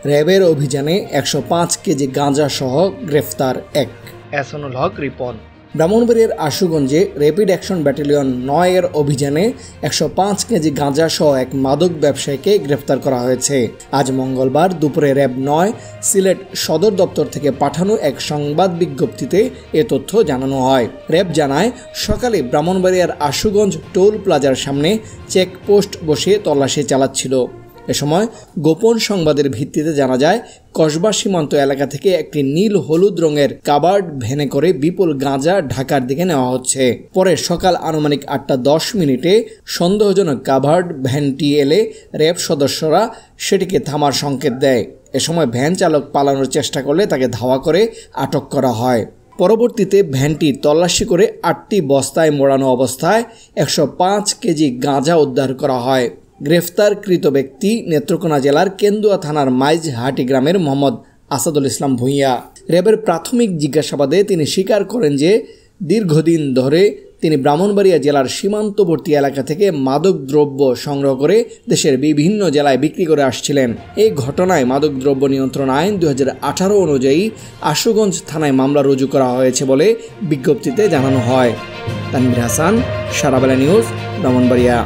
র্যাবের অভিযানে 105 কেজি গাঁজা সহ গ্রেফতার এক। এহসানুল হক রিপন। ব্রাহ্মণবাড়িয়ার আশুগঞ্জে র্যাপিড অ্যাকশন ব্যাটালিয়ন 9 এর অভিযানে 105 কেজি গাঁজা সহ এক মাদক ব্যবসায়ীকে গ্রেফতার করা হয়েছে। আজ মঙ্গলবার দুপুরে র্যাব 9 সিলেট সদর দপ্তর থেকে পাঠানো এক সংবাদ বিজ্ঞপ্তিতে এ তথ্য জানানো হয়। র্যাব জানায়, সকালে ব্রাহ্মণবাড়িয়ার আশুগঞ্জ টোল প্লাজার সামনে চেকপোস্ট বসিয়ে তল্লাশি চালাচ্ছিল। এ সময় গোপন সংবাদের ভিত্তিতে জানা যায়, কসবা সীমান্ত এলাকা থেকে একটি নীল হলুদ রঙের কাভার্ড ভ্যানে করে বিপুল গাঁজা ঢাকার দিকে নেওয়া হচ্ছে। পরে সকাল আনুমানিক 8:10 সন্দেহজনক কাভার্ড ভ্যানটি এলে র্যাব সদস্যরা সেটিকে থামার সংকেত দেয়। এ সময় ভ্যান চালক পালানোর চেষ্টা করলে তাকে ধাওয়া করে আটক করা হয়। পরবর্তীতে ভ্যানটি তল্লাশি করে 8টি বস্তায় মোড়ানো অবস্থায় 105 কেজি গাঁজা উদ্ধার করা হয়। গ্রেফতারকৃত ব্যক্তি নেত্রকোনা জেলার কেন্দুয়া থানার মাইজহাটি গ্রামের মোহাম্মদ আসাদুল ইসলাম ভূঁইয়া। র্যাবের প্রাথমিক জিজ্ঞাসাবাদে তিনি স্বীকার করেন যে দীর্ঘদিন ধরে তিনি ব্রাহ্মণবাড়িয়া জেলার সীমান্তবর্তী এলাকা থেকে মাদকদ্রব্য সংগ্রহ করে দেশের বিভিন্ন জেলায় বিক্রি করে আসছিলেন। এই ঘটনায় মাদকদ্রব্য নিয়ন্ত্রণ আইন 2018 অনুযায়ী আশুগঞ্জ থানায় মামলা রুজু করা হয়েছে বলে বিজ্ঞপ্তিতে জানানো হয়। তানভীর হাসান, সারাবেলা নিউজ, ব্রাহ্মণবাড়িয়া।